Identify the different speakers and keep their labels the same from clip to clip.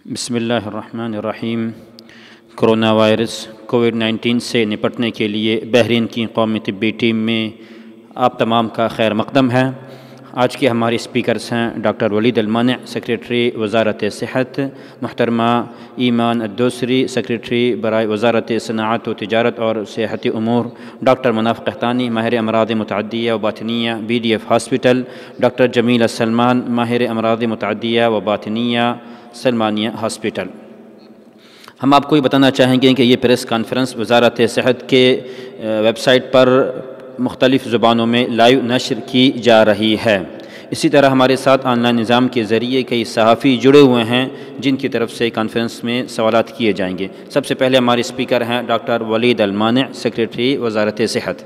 Speaker 1: بسم اللہ الرحمن الرحیم۔ کرونا وائرس کووڈ-19 سے نپٹنے کے لیے بحرین کی قومی طبی ٹیم میں آپ تمام کا خیر مقدم ہے۔ آج کے ہمارے اسپیکرز ہیں ڈاکٹر ولید المانع، سیکریٹری وزارت صحت، محترمہ ایمان الدوسری، سیکریٹری برائے وزارت صنعت و تجارت اور سیاحتی امور، ڈاکٹر مناف قحطانی، ماہر امراض متعدیہ و باطنیہ BDF ہاسپٹل، ڈاکٹر جمیل السلمان، ماہر امراض متعدیہ و باطنیہ سلمانیہ ہاسپٹل۔ ہم آپ کو یہ بتانا چاہیں گے کہ یہ پریس کانفرنس وزارت صحت کے ویب سائٹ پر مختلف زبانوں میں لائیو نشر کی جا رہی ہے۔ اسی طرح ہمارے ساتھ آن لائن نظام کے ذریعے کئی صحافی جڑے ہوئے ہیں جن کی طرف سے کانفرنس میں سوالات کیے جائیں گے۔ سب سے پہلے ہمارے اسپیکر ہیں ڈاکٹر ولید المانع، سیکریٹری وزارت صحت۔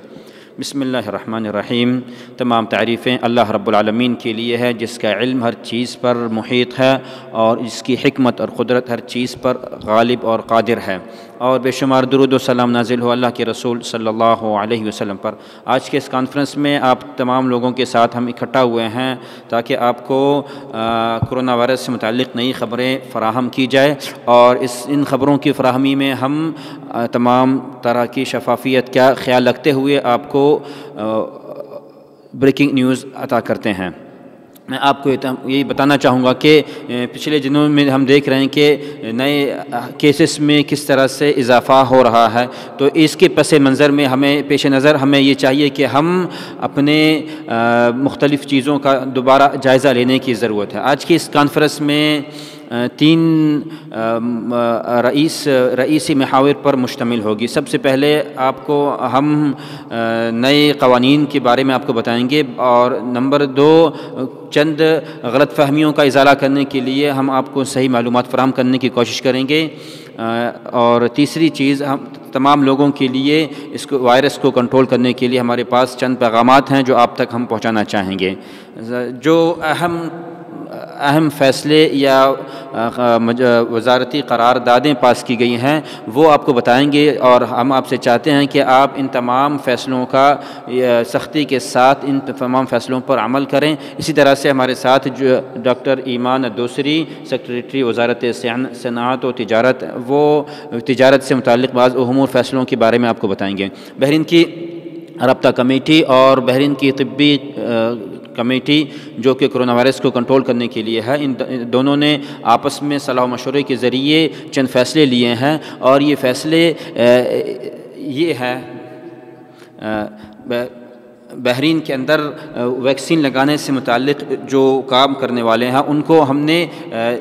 Speaker 1: بسم اللہ الرحمن الرحیم۔ تمام تعریفیں اللہ رب العالمین کے لیے ہے جس کا علم ہر چیز پر محیط ہے اور اس کی حکمت اور قدرت ہر چیز پر غالب اور قادر ہے، اور بے شمار درود و سلام نازل ہو اللہ کے رسول صلی اللہ علیہ وسلم پر۔ آج کے اس کانفرنس میں آپ تمام لوگوں کے ساتھ ہم اکٹھا ہوئے ہیں تاکہ آپ کو کرونا وائرس سے متعلق نئی خبریں فراہم کی جائے، اور ان خبروں کی فراہمی میں ہم تمام طرح کی شفافیت کا خیال رکھتے ہوئے آپ کو بریکنگ نیوز عطا کرتے ہیں۔ میں آپ کو یہی بتانا چاہوں گا کہ پچھلے دنوں میں ہم دیکھ رہے ہیں کہ نئے کیسز میں کس طرح سے اضافہ ہو رہا ہے، تو اس کے پس منظر میں پیش نظر ہمیں یہ چاہیے کہ ہم اپنے مختلف چیزوں کا دوبارہ جائزہ لینے کی ضرورت ہے۔ آج کی اس کانفرنس میں 3 رئیسی محاور پر مشتمل ہوگی۔ سب سے پہلے آپ کو ہم نئے قوانین کے بارے میں آپ کو بتائیں گے، اور نمبر 2 چند غلط فہمیوں کا ازالہ کرنے کے لیے ہم آپ کو صحیح معلومات فراہم کرنے کی کوشش کریں گے، اور تیسری چیز ہم تمام لوگوں کے لیے اس وائرس کو کنٹرول کرنے کے لیے ہمارے پاس چند پیغامات ہیں جو آپ تک ہم پہنچانا چاہیں گے۔ جو اہم فیصلے یا وزارتی قراردادیں پاس کی گئی ہیں وہ آپ کو بتائیں گے، اور ہم آپ سے چاہتے ہیں کہ آپ ان تمام فیصلوں کا سختی کے ساتھ ان تمام فیصلوں پر عمل کریں۔ اسی طرح سے ہمارے ساتھ جو ڈاکٹر ایمان الدوسری، سیکریٹری وزارت صنعت و تجارت، وہ تجارت سے متعلق بعض امور فیصلوں کے بارے میں آپ کو بتائیں گے۔ بحرین کی رابطہ کمیٹی اور بحرین کی طبی کمیٹی جو کہ کرونا وائرس کو کنٹرول کرنے کے لیے ہے، ان دونوں نے آپس میں صلاح و مشورے کے ذریعے چند فیصلے لیے ہیں، اور یہ فیصلے یہ ہے بحرین کے اندر ویکسین لگانے سے متعلق جو کام کرنے والے ہیں ان کو ہم نے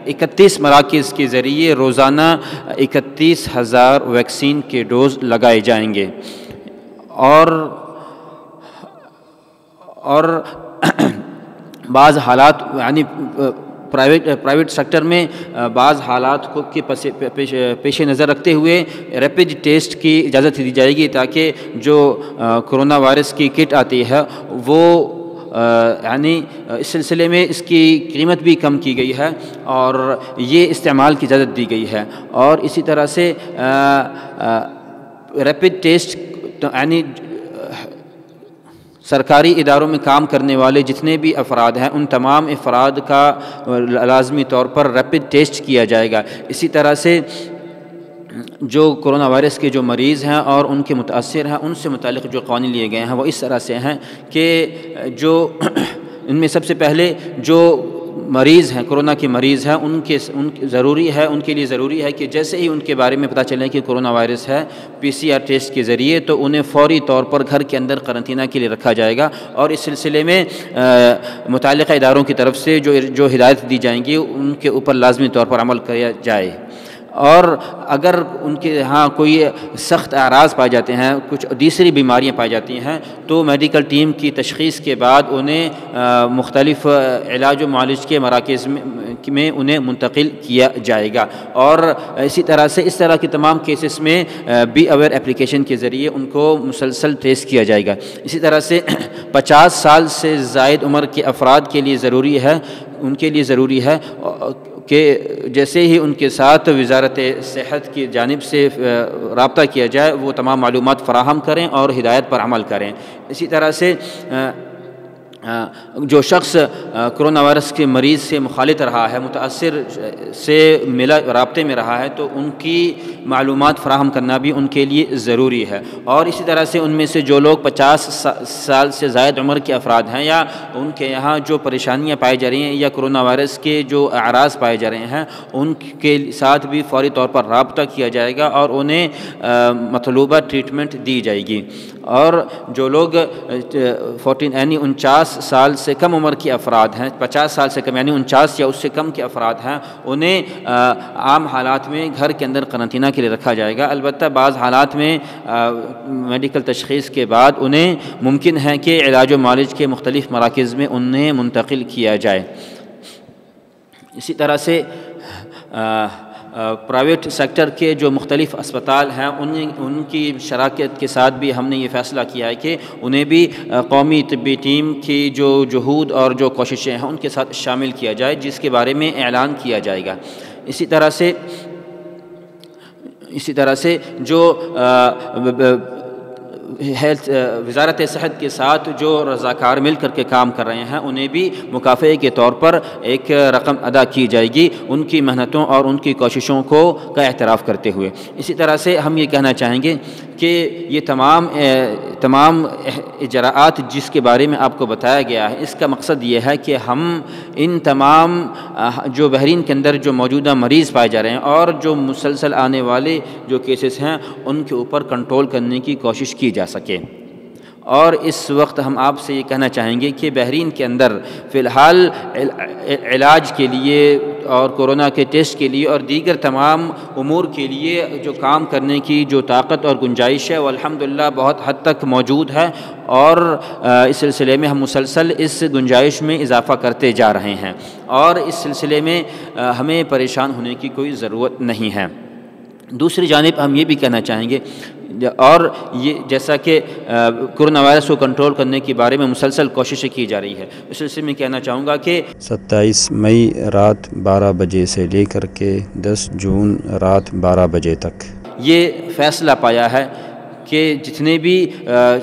Speaker 1: 31 مراکز کے ذریعے روزانہ 31,000 ویکسین کے ڈوز لگائے جائیں گے، اور بعض حالات یعنی پرائیویٹ سیکٹر میں بعض حالات کو پیش نظر رکھتے ہوئے ریپڈ ٹیسٹ کی اجازت دی جائے گی، تاکہ جو کرونا وائرس کی کٹ آتی ہے وہ یعنی اس سلسلے میں اس کی قیمت بھی کم کی گئی ہے اور یہ استعمال کی اجازت دی گئی ہے۔ اور اسی طرح سے ریپڈ ٹیسٹ یعنی سرکاری اداروں میں کام کرنے والے جتنے بھی افراد ہیں ان تمام افراد کا لازمی طور پر ریپڈ ٹیسٹ کیا جائے گا۔ اسی طرح سے جو کرونا وائرس کے جو مریض ہیں اور ان کے متاثر ہیں ان سے متعلق جو قوانین لیے گئے ہیں وہ اس طرح سے ہیں کہ جو ان میں سب سے پہلے جو مریض ہیں، کرونا کے مریض ہیں، ان کے لیے ضروری ہے کہ جیسے ہی ان کے بارے میں پتہ چلے کہ کرونا وائرس ہے PCR ٹیسٹ کے ذریعے تو انہیں فوری طور پر گھر کے اندر قرنطینہ کے لیے رکھا جائے گا، اور اس سلسلے میں متعلقہ اداروں کی طرف سے جو ہدایت دی جائیں گی ان کے اوپر لازمی طور پر عمل کیا جائے۔ اور اگر ان کے ہاں کوئی سخت اعراض پائے جاتے ہیں، کچھ دوسری بیماریاں پائی جاتی ہیں، تو میڈیکل ٹیم کی تشخیص کے بعد انہیں مختلف علاج و معالج کے مراکز میں انہیں منتقل کیا جائے گا، اور اسی طرح سے اس طرح کے تمام کیسز میں بی اویئر اپلیکیشن کے ذریعے ان کو مسلسل ٹیسٹ کیا جائے گا۔ اسی طرح سے 50 سال سے زائد عمر کے افراد کے لیے ضروری ہے کہ جیسے ہی ان کے ساتھ وزارت صحت کی جانب سے رابطہ کیا جائے وہ تمام معلومات فراہم کریں اور ہدایت پر عمل کریں۔ اسی طرح سے جو شخص کرونا وائرس کے مریض سے مخالط رہا ہے، متاثر سے ملا رابطے میں رہا ہے، تو ان کی معلومات فراہم کرنا بھی ان کے لیے ضروری ہے۔ اور اسی طرح سے ان میں سے جو لوگ 50 سال سے زائد عمر کے افراد ہیں یا ان کے یہاں جو پریشانیاں پائی جا رہی ہیں یا کرونا وائرس کے جو اعراض پائے جا رہے ہیں، ان کے ساتھ بھی فوری طور پر رابطہ کیا جائے گا اور انہیں مطلوبہ ٹریٹمنٹ دی جائے گی۔ اور جو لوگ 49 سال سے کم عمر کے افراد ہیں، 50 سال سے کم یعنی 49 یا اس سے کم کے افراد ہیں، انہیں عام حالات میں گھر کے اندر قرنطینہ کے لیے رکھا جائے گا۔ البتہ بعض حالات میں میڈیکل تشخیص کے بعد انہیں ممکن ہے کہ علاج و معالج کے مختلف مراکز میں انہیں منتقل کیا جائے۔ اسی طرح سے پرائیویٹ سیکٹر کے جو مختلف اسپتال ہیں ان کی شراکت کے ساتھ بھی ہم نے یہ فیصلہ کیا ہے کہ انہیں بھی قومی طبی ٹیم کی جو جہود اور جو کوششیں ہیں ان کے ساتھ شامل کیا جائے، جس کے بارے میں اعلان کیا جائے گا۔ اسی طرح سے جو وزارت صحت کے ساتھ جو رضاکار مل کر کے کام کر رہے ہیں، انہیں بھی مکافئے کے طور پر ایک رقم ادا کی جائے گی ان کی محنتوں اور ان کی کوششوں کا اعتراف کرتے ہوئے۔ اسی طرح سے ہم یہ کہنا چاہیں گے کہ یہ تمام اجراءات جس کے بارے میں آپ کو بتایا گیا ہے، اس کا مقصد یہ ہے کہ ہم ان تمام جو بحرین کے اندر جو موجودہ مریض پائے جا رہے ہیں اور جو مسلسل آنے والے جو کیسز ہیں ان کے اوپر کنٹرول کرنے کی کوشش کی جا سکے۔ اور اس وقت ہم آپ سے یہ کہنا چاہیں گے کہ بحرین کے اندر فی الحال علاج کے لیے اور کورونا کے ٹیسٹ کے لیے اور دیگر تمام امور کے لیے جو کام کرنے کی جو طاقت اور گنجائش ہے وہ الحمدللہ بہت حد تک موجود ہے، اور اس سلسلے میں ہم مسلسل اس گنجائش میں اضافہ کرتے جا رہے ہیں، اور اس سلسلے میں ہمیں پریشان ہونے کی کوئی ضرورت نہیں ہے۔ دوسری جانب ہم یہ بھی کہنا چاہیں گے، اور یہ جیسا کہ کرونا وائرس کو کنٹرول کرنے کے بارے میں مسلسل کوششیں کی جا رہی ہے، اس سلسلے میں کہنا چاہوں گا کہ
Speaker 2: 27 مئی رات 12 بجے سے لے کر کے 10 جون رات 12 بجے تک
Speaker 1: یہ فیصلہ پایا ہے کہ جتنے بھی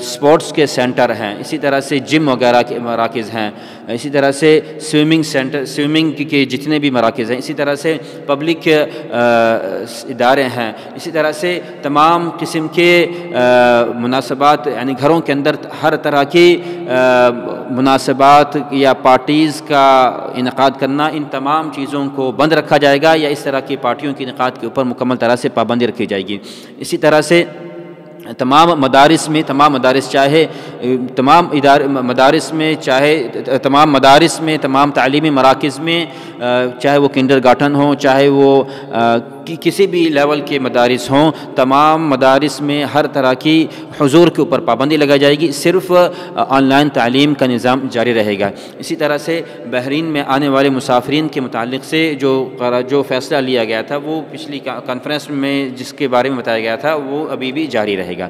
Speaker 1: سپورٹس کے سینٹر ہیں، اسی طرح سے جم وغیرہ کے مراکز ہیں، اسی طرح سے سوئمنگ کے جتنے بھی مراکز ہیں، اسی طرح سے پبلک ادارے ہیں، اسی طرح سے تمام قسم کے مناسبات یعنی گھروں کے اندر ہر طرح کی مناسبات یا پارٹیز کا انعقاد کرنا، ان تمام چیزوں کو بند رکھا جائے گا یا اس طرح کی پارٹیوں کے انعقاد کے اوپر مکمل طرح سے پابندی رکھی جائے گی۔ اسی طرح سے تمام مدارس میں تمام تعلیمی مراکز میں، چاہے وہ کنڈر گارٹن ہوں، چاہے وہ کسی بھی لیول کے مدارس ہوں، تمام مدارس میں ہر طرح کی حضور کے اوپر پابندی لگائی جائے گی، صرف آن لائن تعلیم کا نظام جاری رہے گا۔ اسی طرح سے بحرین میں آنے والے مسافرین کے متعلق سے جو فیصلہ لیا گیا تھا وہ پچھلی کانفرنس میں جس کے بارے میں بتایا گیا تھا وہ ابھی بھی جاری رہے گا۔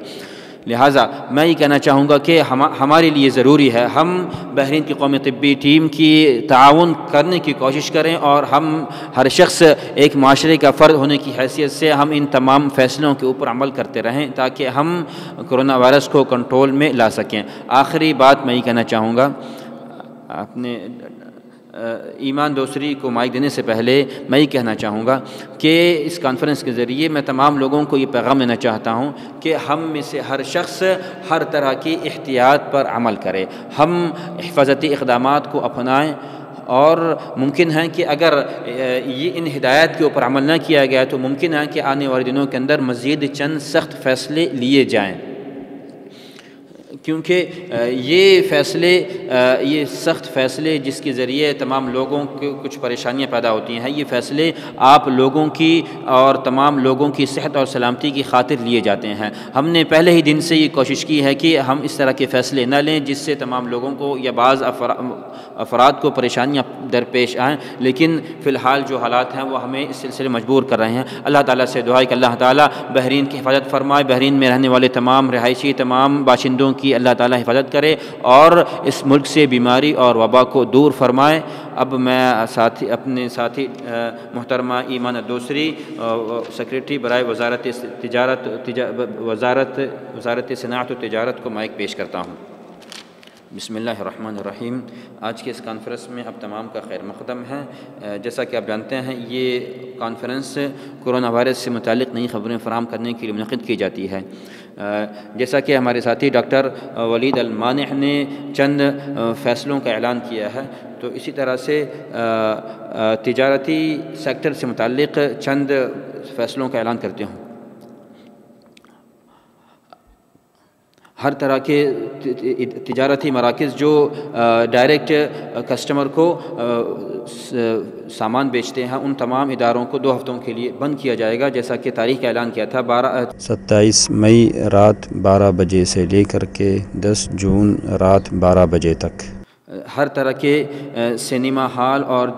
Speaker 1: لہٰذا میں یہ کہنا چاہوں گا کہ ہمارے لیے ضروری ہے ہم بحرین کی قومی طبی ٹیم کی تعاون کرنے کی کوشش کریں، اور ہم ہر شخص ایک معاشرے کا فرد ہونے کی حیثیت سے ہم ان تمام فیصلوں کے اوپر عمل کرتے رہیں تاکہ ہم کرونا وائرس کو کنٹرول میں لا سکیں۔ آخری بات میں یہ کہنا چاہوں گا، اپنے ایمان دوسری کو مائک دینے سے پہلے میں یہ کہنا چاہوں گا کہ اس کانفرنس کے ذریعے میں تمام لوگوں کو یہ پیغام دینا چاہتا ہوں کہ ہم میں سے ہر شخص ہر طرح کی احتیاط پر عمل کرے، ہم حفاظتی اقدامات کو اپنائیں، اور ممکن ہے کہ اگر یہ ان ہدایات کے اوپر عمل نہ کیا گیا تو ممکن ہے کہ آنے والے دنوں کے اندر مزید چند سخت فیصلے لیے جائیں، کیونکہ یہ سخت فیصلے جس کے ذریعے تمام لوگوں کو کچھ پریشانیاں پیدا ہوتی ہیں، یہ فیصلے آپ لوگوں کی اور تمام لوگوں کی صحت اور سلامتی کی خاطر لیے جاتے ہیں۔ ہم نے پہلے ہی دن سے یہ کوشش کی ہے کہ ہم اس طرح کے فیصلے نہ لیں جس سے تمام لوگوں کو یا بعض افراد کو پریشانیاں درپیش آئیں، لیکن فی الحال جو حالات ہیں وہ ہمیں اس سلسلے مجبور کر رہے ہیں۔ اللہ تعالیٰ سے دعا ہے کہ اللہ تعالیٰ بحرین کی حفاظت فرمائے، بحرین میں رہنے والے تمام رہائشی تمام باشندوں کی اللہ تعالیٰ حفاظت کرے اور اس ملک سے بیماری اور وبا کو دور فرمائے۔ اب میں اپنے ساتھی محترمہ ایمان دوسری سیکریٹری برائے وزارت صنعت و تجارت کو مائک پیش کرتا ہوں۔ بسم اللہ الرحمن الرحیم۔ آج کے اس کانفرنس میں اب تمام کا خیر مقدم ہے۔ جیسا کہ آپ جانتے ہیں یہ کانفرنس کرونا وائرس سے متعلق نئی خبریں فراہم کرنے کے لیے منعقد کی جاتی ہے۔ جیسا کہ ہمارے ساتھی ڈاکٹر ولید المانع نے چند فیصلوں کا اعلان کیا ہے، تو اسی طرح سے تجارتی سیکٹر سے متعلق چند فیصلوں کا اعلان کرتے ہوں۔ ہر طرح کے تجارتی مراکز جو ڈائریکٹ کسٹمر کو سامان بیچتے ہیں، ان تمام اداروں کو 2 ہفتوں کے لیے بند کیا جائے گا، جیسا کہ تاریخ کا اعلان کیا تھا
Speaker 2: 27 مئی رات 12 بجے سے لے کر کے 10 جون رات 12 بجے تک۔
Speaker 1: ہر طرح کے سنیما ہال اور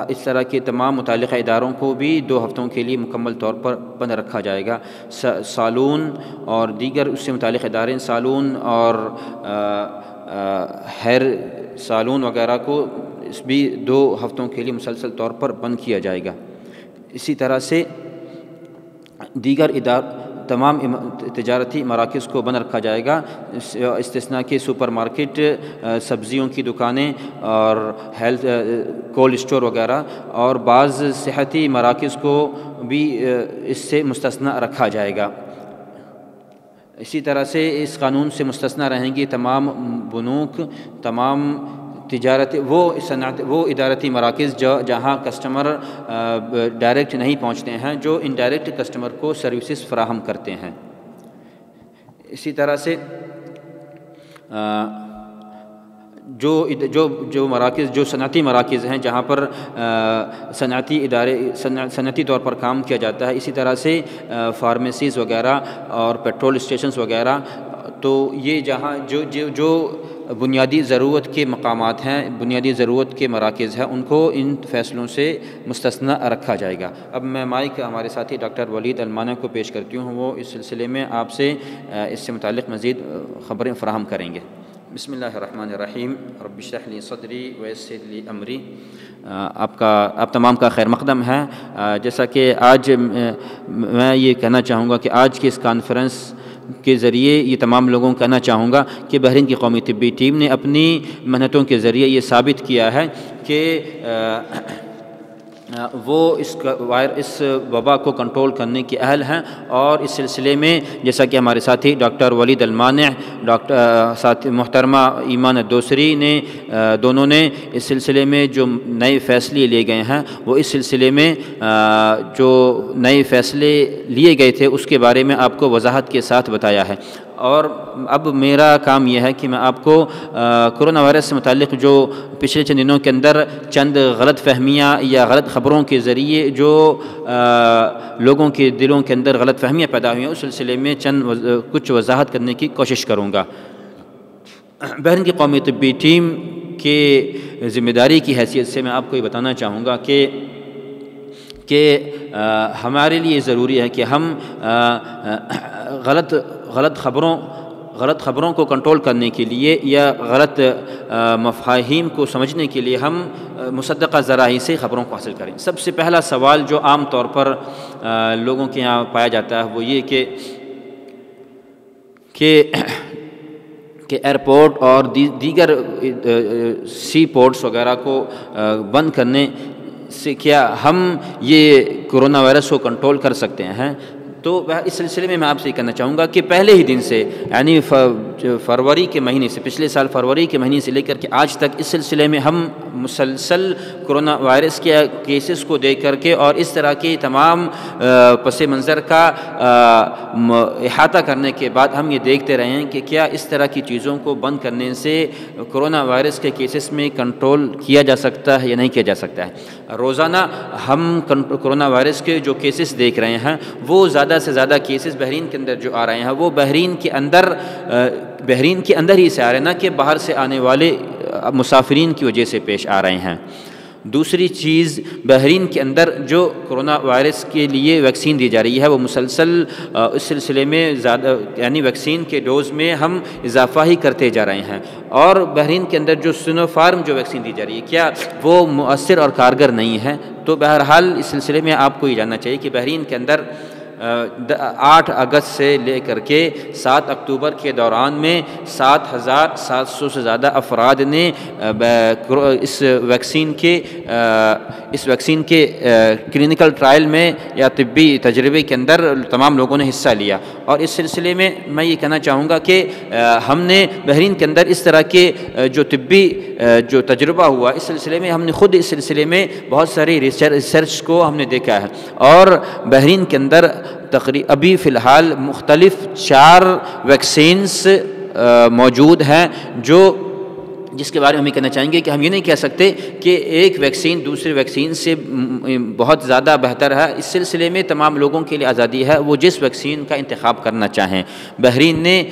Speaker 1: اس طرح کے تمام متعلقہ اداروں کو بھی 2 ہفتوں کے لیے مکمل طور پر بند رکھا جائے گا۔ سالون اور دیگر اس سے متعلق ادارے، سالون اور ہیئر سالون وغیرہ کو اس بھی 2 ہفتوں کے لیے مسلسل طور پر بند کیا جائے گا۔ اسی طرح سے دیگر تمام تجارتی مراکز کو بند رکھا جائے گا، استثناء کے سپر مارکیٹ، سبزیوں کی دکانیں اور ہیلتھ کولڈ اسٹور وغیرہ، اور بعض صحتی مراکز کو بھی اس سے مستثنیٰ رکھا جائے گا۔ اسی طرح سے اس قانون سے مستثنیٰ رہیں گی تمام بنوک، تمام تجارتی وہ ادارتی مراکز جہاں کسٹمر ڈائریکٹ نہیں پہنچتے ہیں، جو انڈائریکٹ کسٹمر کو سروسز فراہم کرتے ہیں۔ اسی طرح سے جو مراکز، جو صنعتی مراکز ہیں جہاں پر صنعتی طور پر کام کیا جاتا ہے، اسی طرح سے فارمیسیز وغیرہ اور پیٹرول اسٹیشنز وغیرہ، تو یہ جہاں جو بنیادی ضرورت کے مقامات ہیں، بنیادی ضرورت کے مراکز ہیں، ان کو ان فیصلوں سے مستثنیٰ رکھا جائے گا۔ اب میں مائک ہمارے ساتھی ڈاکٹر ولید المانع کو پیش کرتی ہوں، وہ اس سلسلے میں آپ سے اس سے متعلق مزید خبریں فراہم کریں گے۔ بسم اللہ الرحمن الرحیم۔ رب اشرح لی صدری ویسر لی امری۔ آپ تمام کا خیر مقدم ہے۔ جیسا کہ آج میں یہ کہنا چاہوں گا کہ آج کی اس کانفرنس کے ذریعے یہ تمام لوگوں کو کہنا چاہوں گا کہ بحرین کی قومی طبی ٹیم نے اپنی محنتوں کے ذریعے یہ ثابت کیا ہے کہ وہ اس وبا کو کنٹرول کرنے کے اہل ہیں، اور اس سلسلے میں جیسا کہ ہمارے ساتھی ڈاکٹر ولید المانع، ساتھی محترمہ ایمان الدوسری نے دونوں نے اس سلسلے میں جو نئے فیصلے لیے گئے ہیں، وہ اس سلسلے میں جو نئے فیصلے لیے گئے تھے اس کے بارے میں آپ کو وضاحت کے ساتھ بتایا ہے۔ اور اب میرا کام یہ ہے کہ میں آپ کو کرونا وائرس سے متعلق جو پچھلے چند دنوں کے اندر چند غلط فہمیاں یا غلط خبروں کے ذریعے جو لوگوں کے دلوں کے اندر غلط فہمیاں پیدا ہوئی ہیں، اس سلسلے میں کچھ وضاحت کرنے کی کوشش کروں گا۔ بحرین کی قومی طبی ٹیم کے ذمہ داری کی حیثیت سے میں آپ کو یہ بتانا چاہوں گا کہ ہمارے لیے ضروری ہے کہ ہم غلط خبروں کو کنٹرول کرنے کے لیے یا غلط مفاہیم کو سمجھنے کے لیے ہم مصدقہ ذرائع سے خبروں کو حاصل کریں۔ سب سے پہلا سوال جو عام طور پر لوگوں کے یہاں پایا جاتا ہے وہ یہ کہ ایئرپورٹ اور دیگر سی پورٹس وغیرہ کو بند کرنے سے کیا ہم یہ کرونا وائرس کو کنٹرول کر سکتے ہیں؟ تو اس سلسلے میں آپ سے یہ کہنا چاہوں گا کہ پہلے ہی دن سے، یعنی فروری کے مہینے سے، پچھلے سال فروری کے مہینے سے لے کر کے آج تک اس سلسلے میں ہم مسلسل کرونا وائرس کے کیسز کو دیکھ کر کے اور اس طرح کے تمام پس منظر کا احاطہ کرنے کے بعد ہم یہ دیکھتے رہے ہیں کہ کیا اس طرح کی چیزوں کو بند کرنے سے کرونا وائرس کے کیسز میں کنٹرول کیا جا سکتا ہے یا نہیں کیا جا سکتا ہے۔ روزانہ ہم کرونا وائرس کے جو کیسز دیکھ رہے ہیں وہ زیادہ سے زیادہ کیسز بحرین کے اندر جو آ رہے ہیں وہ بحرین کے اندر ہی سے آ رہے ہیں، نہ کہ باہر سے آنے والے مسافرین کی وجہ سے پیش آ رہے ہیں۔ دوسری چیز، بحرین کے اندر جو کرونا وائرس کے لیے ویکسین دی جا رہی ہے وہ مسلسل اس سلسلے میں زیادہ، یعنی ویکسین کے ڈوز میں ہم اضافہ ہی کرتے جا رہے ہیں، اور بحرین کے اندر جو سنوفارم جو ویکسین دی جا رہی ہے کیا وہ مؤثر اور کارگر نہیں ہے؟ تو بہرحال اس سلسلے میں آپ کو یہ جاننا چاہیے کہ بحرین کے اندر 8 اگست سے لے کر کے 7 اکتوبر کے دوران میں 7,700 سے زیادہ افراد نے اس ویکسین کے کلینکل ٹرائل میں یا طبی تجربے کے اندر تمام لوگوں نے حصہ لیا. اور اس سلسلے میں میں یہ کہنا چاہوں گا کہ ہم نے بحرین کے اندر اس طرح کے جو طبی جو تجربہ ہوا اس سلسلے میں ہم نے خود اس سلسلے میں بہت ساری ریسرچ کو ہم نے دیکھا ہے. اور بحرین کے اندر ابھی فی الحال مختلف 4 ویکسینز موجود ہیں جس کے بارے میں ہم یہ کہنا چاہیں گے کہ ہم یہ نہیں کہہ سکتے کہ ایک ویکسین دوسری ویکسین سے بہت زیادہ بہتر ہے. اس سلسلے میں تمام لوگوں کے لیے آزادی ہے وہ جس ویکسین کا انتخاب کرنا چاہیں. بحرین نے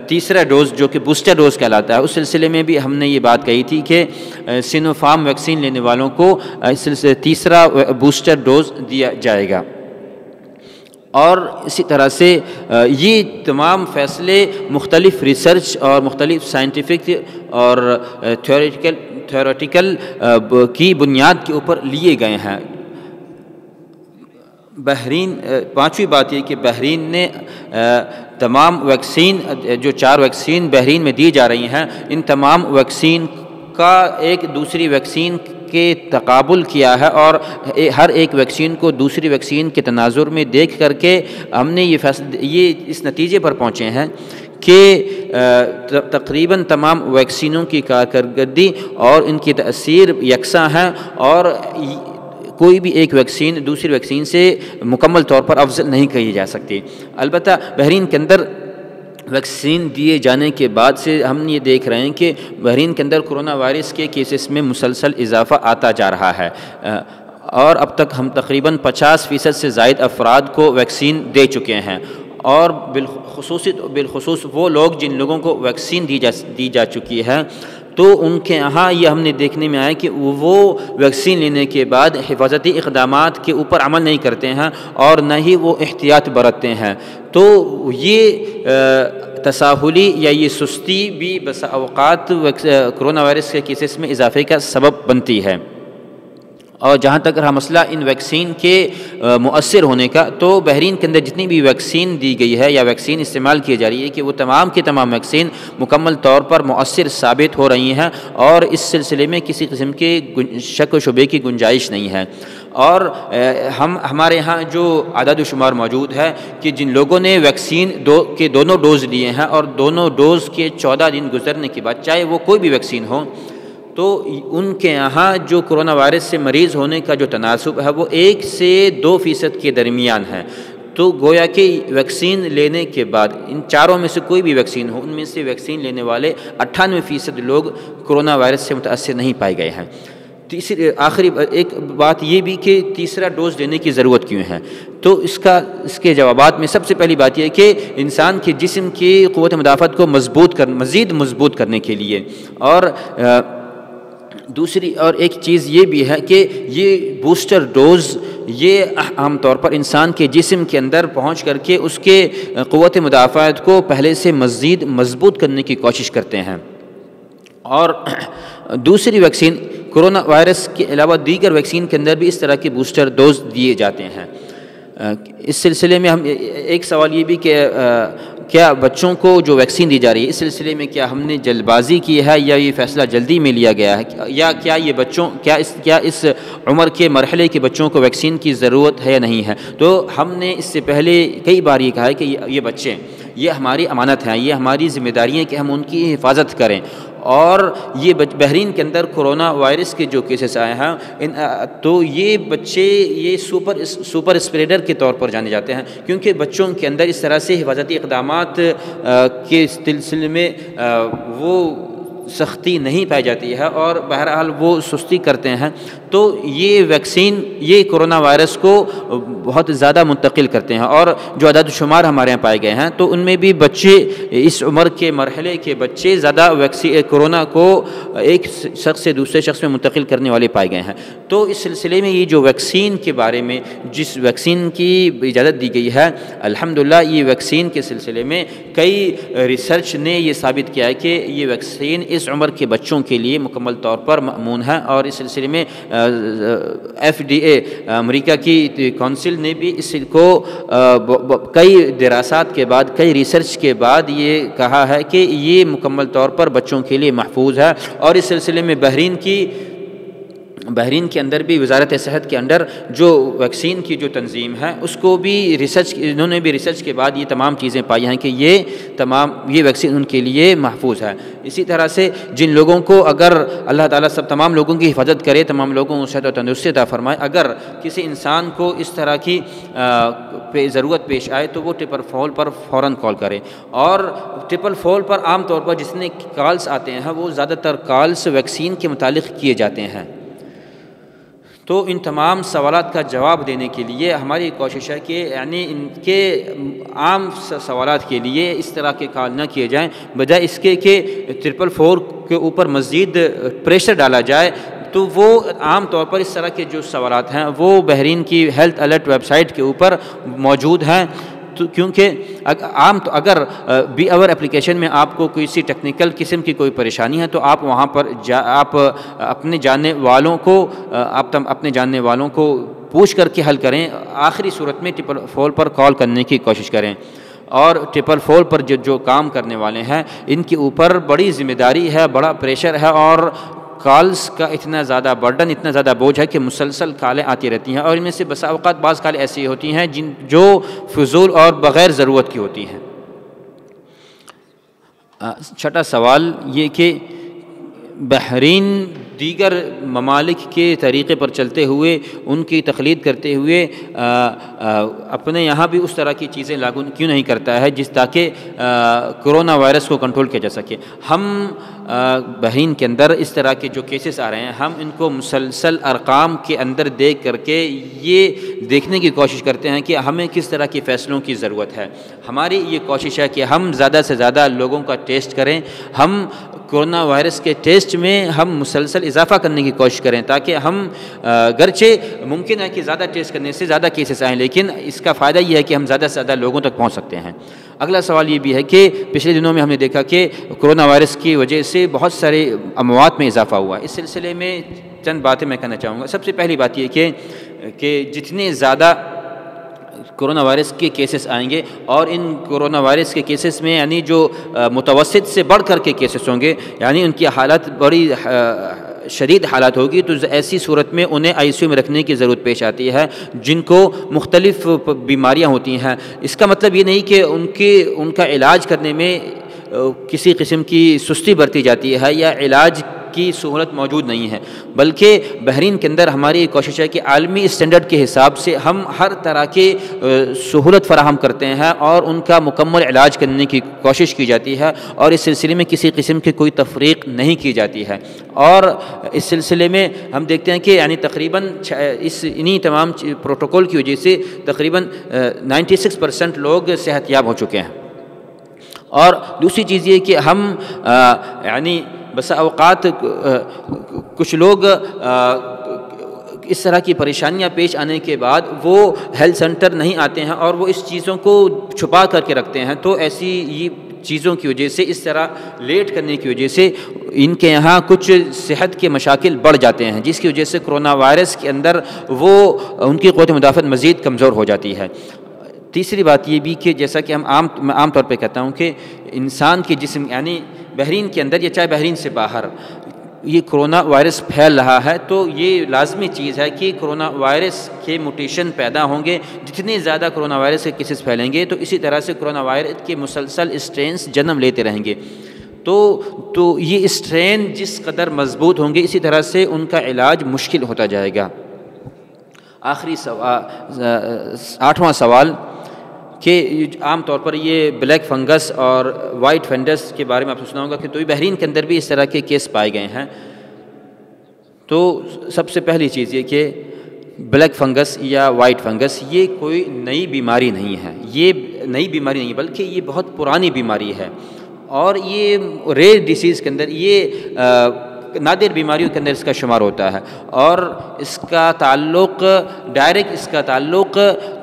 Speaker 1: تیسرا ڈوز جو کہ بوسٹر ڈوز کہلاتا ہے اس سلسلے میں بھی ہم نے یہ بات کہی تھی کہ سینوفارم ویکسین لینے والوں کو اس سلسلے تیسرا بوسٹر ڈوز دیا جائے گا. اور اسی طرح سے یہ تمام فیصلے مختلف ریسرچ اور مختلف سائنٹیفک اور تھیوریٹیکل کی بنیاد کے اوپر لیے گئے ہیں. پانچویں بات یہ کہ بحرین نے تمام ویکسین جو 4 ویکسین بحرین میں دی جا رہی ہیں ان تمام ویکسین کا ایک دوسری ویکسین کے تقابل کیا ہے اور ہر ایک ویکسین کو دوسری ویکسین کے تناظر میں دیکھ کر کے ہم نے یہ اس نتیجے پر پہنچے ہیں کہ تقریباً تمام ویکسینوں کی کارکردگی اور ان کی تاثیر یکساں ہیں اور کوئی بھی ایک ویکسین دوسری ویکسین سے مکمل طور پر افضل نہیں کہی جا سکتی. البتہ بحرین کے اندر ویکسین دیے جانے کے بعد سے ہم یہ دیکھ رہے ہیں کہ بحرین کے اندر کرونا وائرس کے کیسز میں مسلسل اضافہ آتا جا رہا ہے اور اب تک ہم تقریباً 50% سے زائد افراد کو ویکسین دے چکے ہیں. اور بالخصوص وہ لوگ جن لوگوں کو ویکسین دی جا چکی ہے تو ان کے یہاں یہ ہم نے دیکھنے میں آیا کہ وہ ویکسین لینے کے بعد حفاظتی اقدامات کے اوپر عمل نہیں کرتے ہیں اور نہ ہی وہ احتیاط برتتے ہیں. تو یہ تساہلی یا یہ سستی بھی بسا اوقات کرونا وائرس کے کیسز میں اضافے کا سبب بنتی ہے. اور جہاں تک رہا مسئلہ ان ویکسین کے مؤثر ہونے کا تو بحرین کے اندر جتنی بھی ویکسین دی گئی ہے یا ویکسین استعمال کی جا رہی ہے کہ وہ تمام کی تمام ویکسین مکمل طور پر مؤثر ثابت ہو رہی ہیں اور اس سلسلے میں کسی قسم کے شک و شبے کی گنجائش نہیں ہے. اور ہمارے ہاں جو عدد و شمار موجود ہے کہ جن لوگوں نے ویکسین کے دونوں ڈوز لیے ہیں اور دونوں ڈوز کے 14 دن گزرنے کے بعد چاہے وہ کوئی بھی ویکسین ہو تو ان کے یہاں جو کرونا وائرس سے مریض ہونے کا جو تناسب ہے وہ 1 سے 2% کے درمیان ہے. تو گویا کہ ویکسین لینے کے بعد ان چاروں میں سے کوئی بھی ویکسین ہو ان میں سے ویکسین لینے والے 98% لوگ کرونا وائرس سے متاثر نہیں پائے گئے ہیں. آخری ایک بات یہ بھی کہ تیسرا ڈوز لینے کی ضرورت کیوں ہے تو اس کے جوابات میں سب سے پہلی بات یہ کہ انسان کے جسم کی قوت مدافعت کو مزید مضبوط کرنے کے لیے اور دوسری اور ایک چیز یہ بھی ہے کہ یہ بوسٹر ڈوز یہ عام طور پر انسان کے جسم کے اندر پہنچ کر کے اس کے قوت مدافعت کو پہلے سے مزید مضبوط کرنے کی کوشش کرتے ہیں. اور دوسری ویکسین کرونا وائرس کے علاوہ دیگر ویکسین کے اندر بھی اس طرح کے بوسٹر ڈوز دیے جاتے ہیں. اس سلسلے میں ہم ایک سوال یہ بھی کہ کیا بچوں کو جو ویکسین دی جا رہی ہے اس سلسلے میں کیا ہم نے جلد بازی کی ہے یا یہ فیصلہ جلدی میں لیا گیا ہے یا کیا یہ بچوں کیا اس عمر کے مرحلے کے بچوں کو ویکسین کی ضرورت ہے یا نہیں ہے. تو ہم نے اس سے پہلے کئی بار یہ کہا ہے کہ یہ بچے یہ ہماری امانت ہیں, یہ ہماری ذمہ داری ہے کہ ہم ان کی حفاظت کریں. اور یہ بحرین کے اندر کرونا وائرس کے جو کیسز آئے ہیں تو یہ بچے یہ سپر اسپریڈر کے طور پر جانے جاتے ہیں, کیونکہ بچوں کے اندر اس طرح سے حفاظتی اقدامات کے سلسلے میں وہ سختی نہیں پائی جاتی ہے اور بہرحال وہ سستی کرتے ہیں. تو یہ ویکسین یہ کرونا وائرس کو بہت زیادہ منتقل کرتے ہیں. اور جو عدد شمار ہمارے یہاں پائے گئے ہیں تو ان میں بھی بچے اس عمر کے مرحلے کے بچے زیادہ کرونا کو ایک شخص سے دوسرے شخص میں منتقل کرنے والے پائے گئے ہیں. تو اس سلسلے میں یہ جو ویکسین کے بارے میں جس ویکسین کی اجازت دی گئی ہے الحمدللہ یہ ویکسین کے سلسلے میں کئی ریسرچ نے یہ ثابت کیا ہے کہ یہ ویکسین اس عمر کے بچوں کے لیے مکمل طور پر مأمون ہے، اور اس سلسلے میں FDA امریکہ کی کونسل نے بھی اس کو کئی دراسات کے بعد، کئی ریسرچ کے بعد یہ کہا ہے کہ یہ مکمل طور پر بچوں کے لیے محفوظ ہے۔ اور اس سلسلے میں بحرین کے اندر بھی وزارت صحت کے اندر جو ویکسین کی جو تنظیم ہے اس کو بھی انہوں نے بھی ریسرچ کے بعد یہ تمام چیزیں پائی ہیں کہ یہ ویکسین ان کے لیے محفوظ ہے۔ اسی طرح سے جن لوگوں کو، اگر اللہ تعالیٰ تمام لوگوں کی حفاظت کرے، تمام لوگوں کو صحت و تندرستی عطا فرمائے، اگر کسی انسان کو اس طرح کی ضرورت پیش آئے تو وہ 444 پر فوراً کال کرے۔ اور 444 پر عام طور پر جتنے کالز آتے ہیں وہ زیادہ تر کالز ویکسین کے متعلق کیے جاتے ہیں۔ تو ان تمام سوالات کا جواب دینے کے لیے ہماری کوشش ہے کہ یعنی ان کے عام سوالات کے لیے اس طرح کے کال نہ کیے جائیں، بجائے اس کے کہ 444 کے اوپر مزید پریشر ڈالا جائے۔ تو وہ عام طور پر اس طرح کے جو سوالات ہیں وہ بحرین کی ہیلتھ الرٹ ویب سائٹ کے اوپر موجود ہیں، کیونکہ اگر بی آور اپلیکیشن میں آپ کو کسی ٹیکنیکل قسم کی کوئی پریشانی ہے تو آپ وہاں پر آپ اپنے جاننے والوں کو پوچھ کر کے حل کریں۔ آخری صورت میں 444 پر کال کرنے کی کوشش کریں۔ اور 444 پر جو کام کرنے والے ہیں ان کے اوپر بڑی ذمہ داری ہے، بڑا پریشر ہے، اور کالز کا اتنا زیادہ برڈن، اتنا زیادہ بوجھ ہے کہ مسلسل کالیں آتی رہتی ہیں، اور ان میں سے بسا اوقات بعض کالیں ایسی ہوتی ہیں جو فضول اور بغیر ضرورت کی ہوتی ہیں۔ چھٹا سوال یہ کہ بحرین دیگر ممالک کے طریقے پر چلتے ہوئے، ان کی تقلید کرتے ہوئے اپنے یہاں بھی اس طرح کی چیزیں لاگو کیوں نہیں کرتا ہے تاکہ کرونا وائرس کو کنٹرول کیا جا سکے۔ ہم بحرین کے اندر اس طرح کے جو کیسز آ رہے ہیں، ہم ان کو مسلسل ارقام کے اندر دیکھ کر کے یہ دیکھنے کی کوشش کرتے ہیں کہ ہمیں کس طرح کے فیصلوں کی ضرورت ہے۔ ہماری یہ کوشش ہے کہ ہم زیادہ سے زیادہ لوگوں کا ٹیسٹ کریں، ہم کرونا وائرس کے ٹیسٹ میں ہم مسلسل اضافہ کرنے کی کوشش کریں، تاکہ ہم گرچہ ممکن ہے کہ زیادہ ٹیسٹ کرنے سے زیادہ کیسز آئیں، لیکن اس کا فائدہ یہ ہے کہ ہم زیادہ سے زیادہ لوگوں تک پہنچ سکتے ہیں۔ اگلا سوال یہ بھی ہے کہ پچھلے دنوں میں ہم نے دیکھا کہ کرونا وائرس کی وجہ سے بہت سارے اموات میں اضافہ ہوا۔ اس سلسلے میں چند باتیں میں کہنا چاہوں گا۔ سب سے پہلی بات یہ کہ جتنے زیادہ کرونا وائرس کے کیسز آئیں گے، اور ان کرونا وائرس کے کیسز میں یعنی جو متوسط سے بڑھ کر کے کیسز ہوں گے، یعنی ان کی حالت بڑی شدید حالات ہوگی، تو ایسی صورت میں انہیں ICU میں رکھنے کی ضرورت پیش آتی ہے، جن کو مختلف بیماریاں ہوتی ہیں۔ اس کا مطلب یہ نہیں کہ ان کا علاج کرنے میں کسی قسم کی سستی برتی جاتی ہے یا علاج کی سہولت موجود نہیں ہے، بلکہ بحرین کے اندر ہماری یہ کوشش ہے کہ عالمی اسٹینڈرڈ کے حساب سے ہم ہر طرح کے سہولت فراہم کرتے ہیں اور ان کا مکمل علاج کرنے کی کوشش کی جاتی ہے، اور اس سلسلے میں کسی قسم کی کوئی تفریق نہیں کی جاتی ہے۔ اور اس سلسلے میں ہم دیکھتے ہیں کہ یعنی تقریباً انہی تمام پروٹوکول کی وجہ سے تقریباً 96% لوگ صحت یاب ہو چکے ہیں۔ اور دوسری چیز یہ کہ ہم یعنی بسا اوقات کچھ لوگ اس طرح کی پریشانیاں پیش آنے کے بعد وہ ہیلتھ سینٹر نہیں آتے ہیں اور وہ اس چیزوں کو چھپا کر کے رکھتے ہیں، تو ایسی یہ چیزوں کی وجہ سے، اس طرح لیٹ کرنے کی وجہ سے ان کے یہاں کچھ صحت کے مشاکل بڑھ جاتے ہیں، جس کی وجہ سے کرونا وائرس کے اندر وہ ان کی قوت مدافعت مزید کمزور ہو جاتی ہے۔ تیسری بات یہ بھی کہ جیسا کہ میں عام طور پہ کہتا ہوں کہ انسان کے جسم یعنی بحرین کے اندر یا چاہے بحرین سے باہر یہ کرونا وائرس پھیل رہا ہے، تو یہ لازمی چیز ہے کہ کرونا وائرس کے موٹیشن پیدا ہوں گے۔ جتنے زیادہ کرونا وائرس کے کیسز پھیلیں گے تو اسی طرح سے کرونا وائرس کے مسلسل اسٹرینز جنم لیتے رہیں گے، تو یہ اسٹرین جس قدر مضبوط ہوں گے اسی طرح سے ان کا علاج مشکل ہوتا جائے گا۔ آخری سوال، 8واں سوال کہ عام طور پر یہ بلیک فنگس اور وائٹ فنگس کے بارے میں آپ کو سناؤں گا کہ تو بحرین کے اندر بھی اس طرح کے کیس پائے گئے ہیں۔ تو سب سے پہلی چیز یہ کہ بلیک فنگس یا وائٹ فنگس یہ کوئی نئی بیماری نہیں ہے، یہ نئی بیماری نہیں بلکہ یہ بہت پرانی بیماری ہے، اور یہ ریئر ڈیزیز کے اندر، یہ نادر بیماریوں کے اندر اس کا شمار ہوتا ہے، اور اس کا تعلق ڈائریکٹ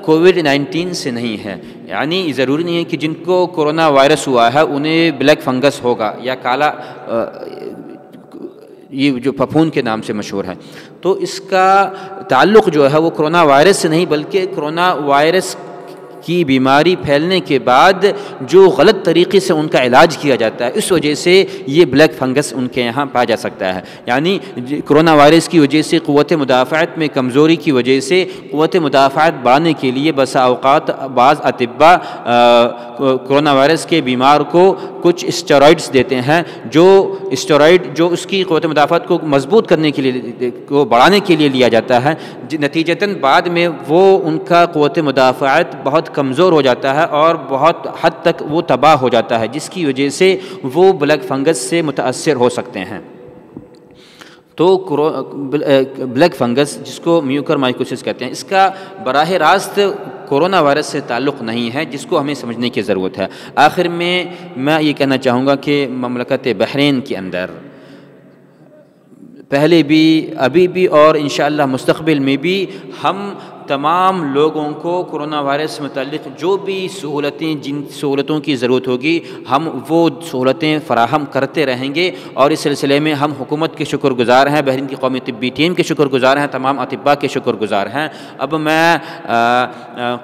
Speaker 1: کووڈ 19 سے نہیں ہے۔ یعنی ضروری نہیں ہے کہ جن کو کرونا وائرس ہوا ہے انہیں بلیک فنگس ہوگا یا کالا یہ جو پھپھون کے نام سے مشہور ہے. تو اس کا تعلق جو ہے وہ کرونا وائرس سے نہیں بلکہ کرونا وائرس کی بیماری پھیلنے کے بعد جو غلط طریقے سے ان کا علاج کیا جاتا ہے اس وجہ سے یہ بلیک فنگس ان کے یہاں پایا جا سکتا ہے. یعنی کرونا وائرس کی وجہ سے قوت مدافعت میں کمزوری کی وجہ سے قوت مدافعت بڑھانے کے لیے بسا اوقات بعض اطباء کرونا وائرس کے بیمار کو کچھ اسٹیرائڈز دیتے ہیں جو اسٹیرائڈ جو اس کی قوت مدافعت کو مضبوط کرنے کے لیے کو بڑھانے کے لیے لیا جاتا ہے. نتیجتاً بعد میں وہ ان کا قوت مدافعت بہت کمزور ہو جاتا ہے اور بہت حد تک وہ تباہ ہو جاتا ہے جس کی وجہ سے وہ بلیک فنگس سے متاثر ہو سکتے ہیں. تو بلیک فنگس جس کو میوکر مائکوسس کہتے ہیں اس کا براہ راست کرونا وائرس سے تعلق نہیں ہے جس کو ہمیں سمجھنے کی ضرورت ہے. آخر میں یہ کہنا چاہوں گا کہ مملکت بحرین کے اندر پہلے بھی ابھی بھی اور انشاءاللہ مستقبل میں بھی ہم تمام لوگوں کو کرونا وائرس سے متعلق جو بھی سہولتیں جن سہولتوں کی ضرورت ہوگی ہم وہ سہولتیں فراہم کرتے رہیں گے. اور اس سلسلے میں ہم حکومت کے شکر گزار ہیں, بحرین کی قومی طبی ٹیم کے شکر گزار ہیں, تمام اطباء کے شکر گزار ہیں. اب میں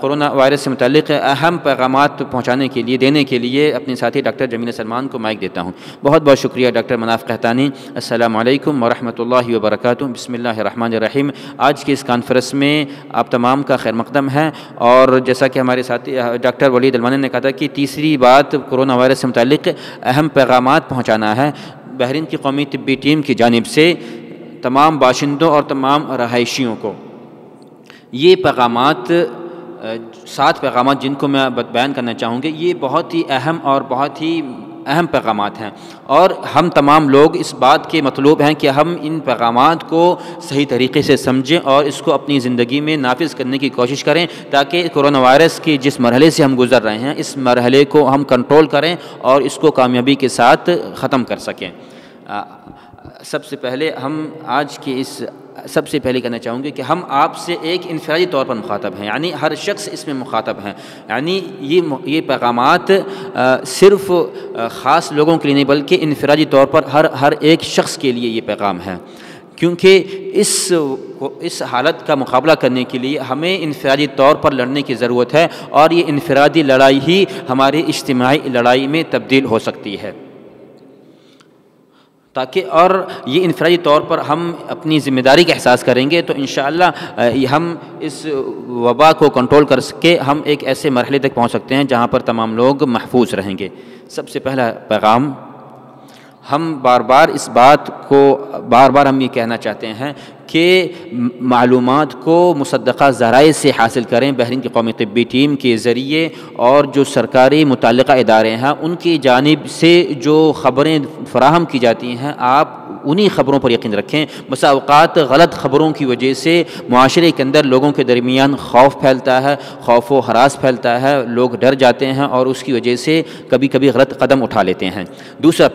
Speaker 1: کرونا وائرس سے متعلق اہم پیغامات پہنچانے کے لیے دینے کے لیے اپنے ساتھی ڈاکٹر جمیل سلمان کو مائک دیتا ہوں. بہت بہت شکریہ ڈاکٹر مناف قحطانی. السلام علیکم ورحمۃ اللہ وبرکاتہ. بسم اللہ الرحمن الرحیم. آج کی اس کانفرنس میں آپ تمام کا خیر مقدم ہے. اور جیسا کہ ہمارے ساتھی ڈاکٹر ولید المانی نے کہا تھا کہ تیسری بات کرونا وائرس سے متعلق اہم پیغامات پہنچانا ہے. بحرین کی قومی طبی ٹیم کی جانب سے تمام باشندوں اور تمام رہائشیوں کو یہ پیغامات 7 پیغامات جن کو میں بیان کرنا چاہوں گا یہ بہت ہی اہم اور بہت ہی اہم پیغامات ہیں اور ہم تمام لوگ اس بات کے مطلوب ہیں کہ ہم ان پیغامات کو صحیح طریقے سے سمجھیں اور اس کو اپنی زندگی میں نافذ کرنے کی کوشش کریں تاکہ کرونا وائرس کی جس مرحلے سے ہم گزر رہے ہیں اس مرحلے کو ہم کنٹرول کریں اور اس کو کامیابی کے ساتھ ختم کر سکیں. سب سے پہلے سب سے پہلے کہنا چاہوں گے کہ ہم آپ سے ایک انفرادی طور پر مخاطب ہیں, یعنی ہر شخص اس میں مخاطب ہیں. یعنی یہ پیغامات صرف خاص لوگوں کے لیے نہیں بلکہ انفرادی طور پر ہر ایک شخص کے لیے یہ پیغام ہے, کیونکہ اس حالت کا مقابلہ کرنے کے لیے ہمیں انفرادی طور پر لڑنے کی ضرورت ہے اور یہ انفرادی لڑائی ہی ہماری اجتماعی لڑائی میں تبدیل ہو سکتی ہے. اور یہ انفرادی طور پر ہم اپنی ذمہ داری کا احساس کریں گے تو انشاءاللہ ہم اس وبا کو کنٹرول کر کے ہم ایک ایسے مرحلے تک پہنچ سکتے ہیں جہاں پر تمام لوگ محفوظ رہیں گے. سب سے پہلا پیغام ہم بار بار ہم یہ کہنا چاہتے ہیں کہ معلومات کو مصدقہ ذرائع سے حاصل کریں. بحرین کی قومی طبی ٹیم کے ذریعے اور جو سرکاری متعلقہ ادارے ہیں ان کی جانب سے جو خبریں فراہم کی جاتی ہیں آپ انہی خبروں پر یقین رکھیں. بسا اوقات غلط خبروں کی وجہ سے معاشرے کے اندر لوگوں کے درمیان خوف پھیلتا ہے, خوف و ہراس پھیلتا ہے, لوگ ڈر جاتے ہیں اور اس کی وجہ سے کبھی کبھی غلط قدم اٹھا لیتے ہیں. دوسرا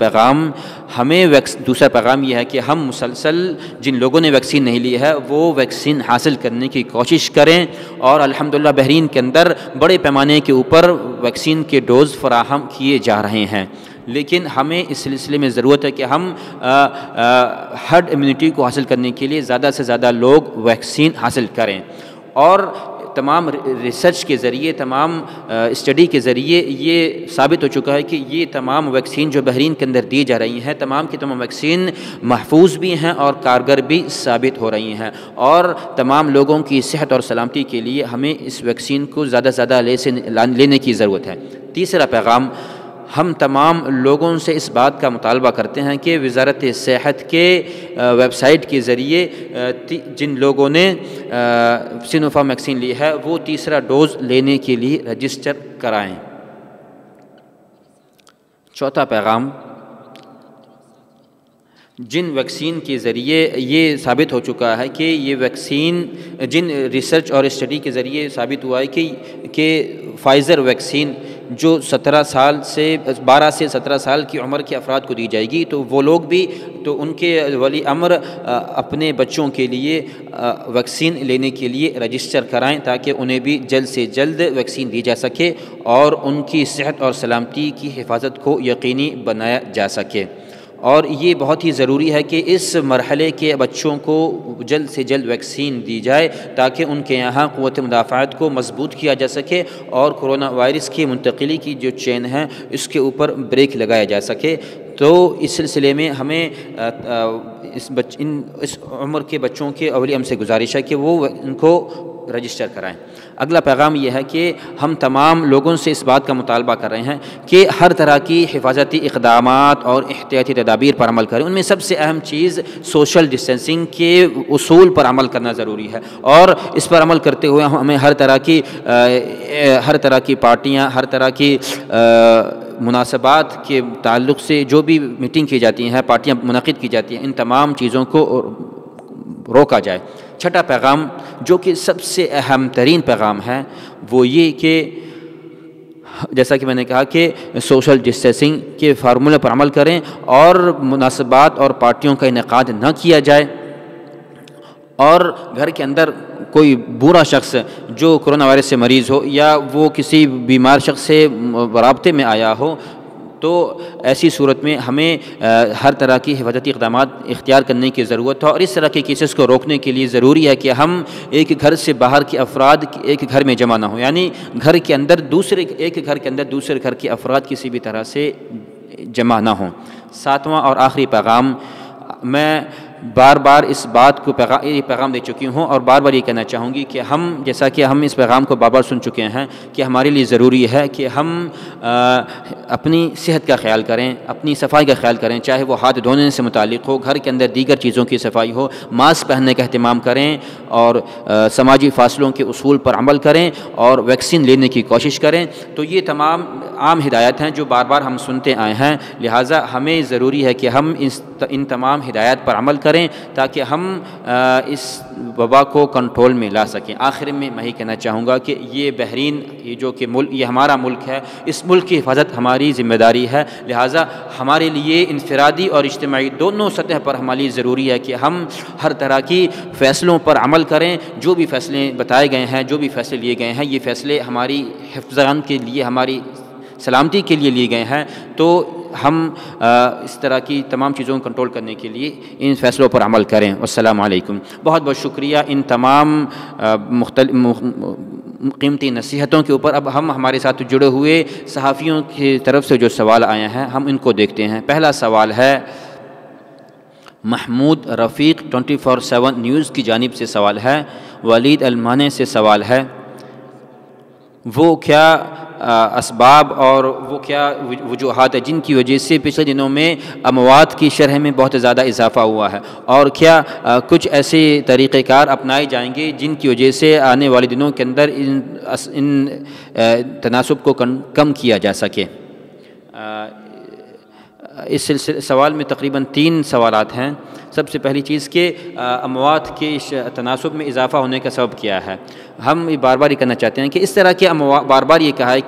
Speaker 1: پیغام یہ ہے کہ ہم مسلسل جن لوگوں نے ویکسین نہیں لی ہے وہ ویکسین حاصل کرنے کی کوشش کریں اور الحمدللہ بحرین کے اندر بڑے پیمانے کے اوپر ویکسین کے ڈوز فراہم کیے جا رہے ہیں. لیکن ہمیں اس سلسلے میں ضرورت ہے کہ ہم ہرڈ امیونٹی کو حاصل کرنے کے لیے زیادہ سے زیادہ لوگ ویکسین حاصل کریں. اور تمام ریسرچ کے ذریعے تمام اسٹڈی کے ذریعے یہ ثابت ہو چکا ہے کہ یہ تمام ویکسین جو بحرین کے اندر دی جا رہی ہیں تمام کی تمام ویکسین محفوظ بھی ہیں اور کارگر بھی ثابت ہو رہی ہیں اور تمام لوگوں کی صحت اور سلامتی کے لیے ہمیں اس ویکسین کو زیادہ سے زیادہ لینے کی ضرورت ہے. تیسرا پیغام ہم تمام لوگوں سے اس بات کا مطالبہ کرتے ہیں کہ وزارت صحت کے ویب سائٹ کے ذریعے جن لوگوں نے سینوفارم ویکسین لی ہے وہ تیسرا ڈوز لینے کے لیے رجسٹر کرائیں. چوتھا پیغام جن ویکسین کے ذریعے یہ ثابت ہو چکا ہے کہ یہ ویکسین جن ریسرچ اور اسٹڈی کے ذریعے ثابت ہوا ہے کہ فائزر ویکسین جو 12 سے 17 سال کی عمر کے افراد کو دی جائے گی، تو وہ لوگ بھی، تو ان کے ولی امر اپنے بچوں کے لیے ویکسین لینے کے لیے رجسٹر کرائیں تاکہ انہیں بھی جلد سے جلد ویکسین دی جا سکے اور ان کی صحت اور سلامتی کی حفاظت کو یقینی بنایا جا سکے۔ اور یہ بہت ہی ضروری ہے کہ اس مرحلے کے بچوں کو جلد سے جلد ویکسین دی جائے تاکہ ان کے یہاں قوت مدافعت کو مضبوط کیا جا سکے اور کرونا وائرس کی منتقلی کی جو چین ہے اس کے اوپر بریک لگایا جا سکے۔ تو اس سلسلے میں ہمیں اس عمر کے بچوں کے اولی سے گزارش ہے کہ وہ ان کو رجسٹر کرائیں۔ اگلا پیغام یہ ہے کہ ہم تمام لوگوں سے اس بات کا مطالبہ کر رہے ہیں کہ ہر طرح کی حفاظتی اقدامات اور احتیاطی تدابیر پر عمل کریں۔ ان میں سب سے اہم چیز سوشل ڈسٹینسنگ کے اصول پر عمل کرنا ضروری ہے، اور اس پر عمل کرتے ہوئے ہمیں ہر طرح کی پارٹیاں، ہر طرح کی مناسبات کے تعلق سے جو بھی میٹنگ کی جاتی ہیں، پارٹیاں منعقد کی جاتی ہیں، ان تمام چیزوں کو روکا جائے۔ چھٹا پیغام جو کہ سب سے اہم ترین پیغام ہے وہ یہ کہ جیسا کہ میں نے کہا کہ سوشل ڈسٹینسنگ کے فارمولے پر عمل کریں اور مناسبات اور پارٹیوں کا انعقاد نہ کیا جائے، اور گھر کے اندر کوئی بوڑھا شخص جو کرونا وائرس سے مریض ہو یا وہ کسی بیمار شخص سے رابطے میں آیا ہو، تو ایسی صورت میں ہمیں ہر طرح کی حفاظتی اقدامات اختیار کرنے کی ضرورت ہے، اور اس طرح کے کیسز کو روکنے کے لیے ضروری ہے کہ ہم ایک گھر سے باہر کے افراد ایک گھر میں جمع نہ ہوں، یعنی ایک گھر کے اندر دوسرے گھر کے افراد کسی بھی طرح سے جمع نہ ہوں۔ ساتواں اور آخری پیغام، میں بار بار اس بات کو یہ پیغام دے چکی ہوں اور بار بار یہ کہنا چاہوں گی کہ جیسا کہ ہم اس پیغام کو بار بار سن چکے ہیں کہ ہمارے لیے ضروری ہے کہ ہم اپنی صحت کا خیال کریں، اپنی صفائی کا خیال کریں، چاہے وہ ہاتھ دھونے سے متعلق ہو، گھر کے اندر دیگر چیزوں کی صفائی ہو، ماسک پہننے کا اہتمام کریں اور سماجی فاصلوں کے اصول پر عمل کریں اور ویکسین لینے کی کوشش کریں۔ تو یہ تمام عام ہدایت ہیں جو بار بار ہم سنتے آئے ہیں، لہٰذا ہمیں ضروری ہے کہ ہم ان تمام ہدایات پر عمل کریں تاکہ ہم اس وبا کو کنٹرول میں لا سکیں۔ آخر میں یہ کہنا چاہوں گا کہ یہ بحرین، یہ ہمارا ملک ہے، اس ملک کی حفاظت ہماری ذمہ داری ہے، لہٰذا ہمارے لیے انفرادی اور اجتماعی دونوں سطح پر ہمارے لیے ضروری ہے کہ ہم ہر طرح کی فیصلوں پر عمل کریں۔ جو بھی فیصلے بتائے گئے ہیں، جو بھی فیصلے لیے گئے ہیں، یہ فیصلے ہماری حفظان کے لیے، ہماری سلامتی کے لیے لیے گئے ہیں، تو ہم اس طرح کی تمام چیزوں کو کنٹرول کرنے کے لیے ان فیصلوں پر عمل کریں۔ والسلام علیکم۔ بہت بہت شکریہ ان تمام قیمتی نصیحتوں کے اوپر۔ اب ہم ہمارے ساتھ جڑے ہوئے صحافیوں کی طرف سے جو سوال آئے ہیں ہم ان کو دیکھتے ہیں۔ پہلا سوال ہے محمود رفیق 24/7 نیوز کی جانب سے سوال ہے، ولید المانے سے سوال ہے، وہ کیا اسباب اور وہ کیا وجوہات ہیں جن کی وجہ سے پچھلے دنوں میں اموات کی شرح میں بہت زیادہ اضافہ ہوا ہے، اور کیا کچھ ایسے طریقہ کار اپنائے جائیں گے جن کی وجہ سے آنے والے دنوں کے اندر ان تناسب کو کم کیا جا سکے۔ اس سوال میں تقریباً 3 سوالات ہیں۔ سب سے پہلی چیز کہ اموات کے تناسب میں اضافہ ہونے کا سبب کیا ہے۔ ہم بار بار یہ کہنا چاہتے ہیں کہ اس طرح کے بار بار یہ کہا ہے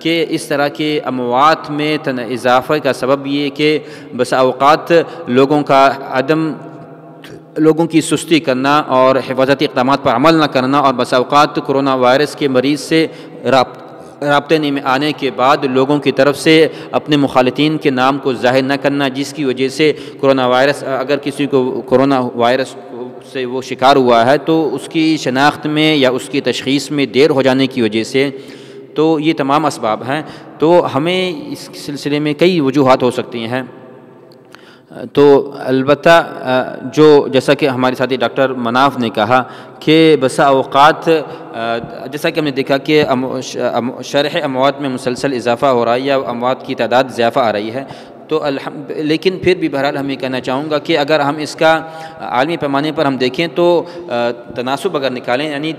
Speaker 1: کہ اس طرح کے اموات میں اضافے کا سبب یہ کہ بسا اوقات لوگوں کی سستی کرنا اور حفاظتی اقدامات پر عمل نہ کرنا، اور بسا اوقات کرونا وائرس کے مریض سے رابطے میں آنے کے بعد لوگوں کی طرف سے اپنے مخالطین کے نام کو ظاہر نہ کرنا، جس کی وجہ سے کرونا وائرس، اگر کسی کو کرونا وائرس سے وہ شکار ہوا ہے تو اس کی شناخت میں یا اس کی تشخیص میں دیر ہو جانے کی وجہ سے، تو یہ تمام اسباب ہیں۔ تو ہمیں اس سلسلے میں کئی وجوہات ہو سکتی ہیں، تو البتہ جو جیسا کہ ہمارے ساتھی ڈاکٹر مناف نے کہا کہ بسا اوقات جیسا کہ ہم نے دیکھا کہ شرح اموات میں مسلسل اضافہ ہو رہا ہے یا اموات کی تعداد اضافہ آ رہی ہے، تو لیکن پھر بھی بہرحال ہم یہ کہنا چاہوں گا کہ اگر ہم اس کا عالمی پیمانے پر ہم دیکھیں تو تناسب اگر نکالیں، یعنی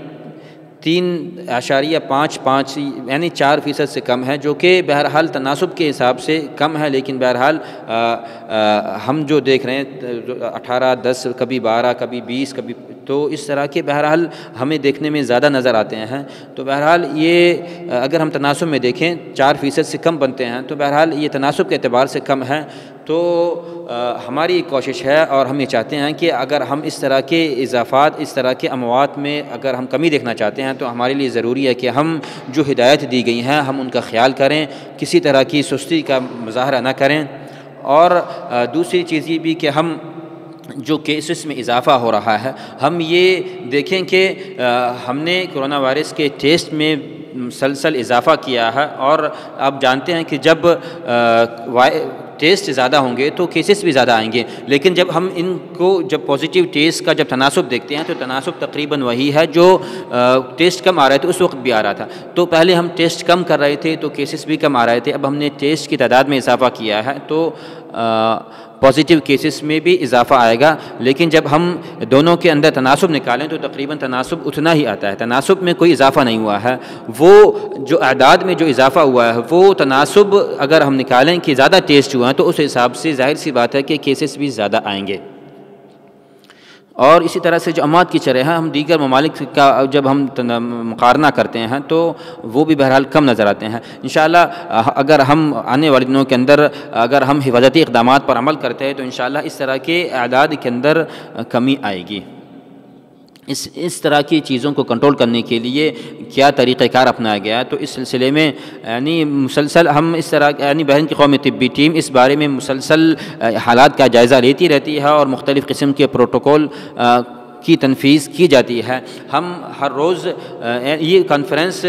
Speaker 1: 3.55 یعنی 4% سے کم ہے، جو کہ بہرحال تناسب کے حساب سے کم ہے، لیکن بہرحال ہم جو دیکھ رہے ہیں 18، 10، کبھی 12، کبھی 20، کبھی تو اس طرح کے بہرحال ہمیں دیکھنے میں زیادہ نظر آتے ہیں۔ تو بہرحال یہ اگر ہم تناسب میں دیکھیں 4% سے کم بنتے ہیں، تو بہرحال یہ تناسب کے اعتبار سے کم ہے۔ تو ہماری کوشش ہے اور ہم یہ چاہتے ہیں کہ اگر ہم اس طرح کے اضافات، اس طرح کے اموات میں اگر ہم کمی دیکھنا چاہتے ہیں تو ہمارے لیے ضروری ہے کہ ہم جو ہدایت دی گئی ہیں ہم ان کا خیال کریں، کسی طرح کی سستی کا مظاہرہ نہ کریں۔ اور دوسری چیز یہ بھی کہ ہم جو کیسز میں اضافہ ہو رہا ہے، ہم یہ دیکھیں کہ ہم نے کرونا وائرس کے ٹیسٹ میں مسلسل اضافہ کیا ہے، اور آپ جانتے ہیں کہ جب ٹیسٹ زیادہ ہوں گے تو کیسز بھی زیادہ آئیں گے، لیکن جب ہم ان کو جب پازیٹیو ٹیسٹ کا جب تناسب دیکھتے ہیں تو تناسب تقریباً وہی ہے جو ٹیسٹ کم آ رہے تھے اس وقت بھی آ رہا تھا۔ تو پہلے ہم ٹیسٹ کم کر رہے تھے تو کیسز بھی کم آ رہے تھے، اب ہم نے ٹیسٹ کی تعداد میں اضافہ کیا ہے تو پازیٹیو کیسز میں بھی اضافہ آئے گا، لیکن جب ہم دونوں کے اندر تناسب نکالیں تو تقریباً تناسب اتنا ہی آتا ہے، تناسب میں کوئی اضافہ نہیں ہوا ہے۔ وہ جو اعداد میں جو اضافہ ہوا ہے وہ تناسب اگر ہم نکالیں کہ زیادہ ٹیسٹ ہوا ہے تو اس حساب سے ظاہر سی بات ہے کہ کیسز بھی زیادہ آئیں گے۔ اور اسی طرح سے جو اموات کی شرح ہے، ہم دیگر ممالک کا جب ہم مقارنہ کرتے ہیں تو وہ بھی بہرحال کم نظر آتے ہیں۔ انشاءاللہ اگر ہم آنے والے دنوں کے اندر اگر ہم حفاظتی اقدامات پر عمل کرتے ہیں تو انشاءاللہ اس طرح کے اعداد کے اندر کمی آئے گی۔ اس طرح کی چیزوں کو کنٹرول کرنے کے لیے کیا طریقہ کار اپنایا گیا ہے، تو اس سلسلے میں یعنی مسلسل ہم اس طرح یعنی بحرین کی قومی طبی ٹیم اس بارے میں مسلسل حالات کا جائزہ لیتی رہتی ہے اور مختلف قسم کے پروٹوکول کی تنفیذ کی جاتی ہے۔ ہم ہر روز یہ کانفرنس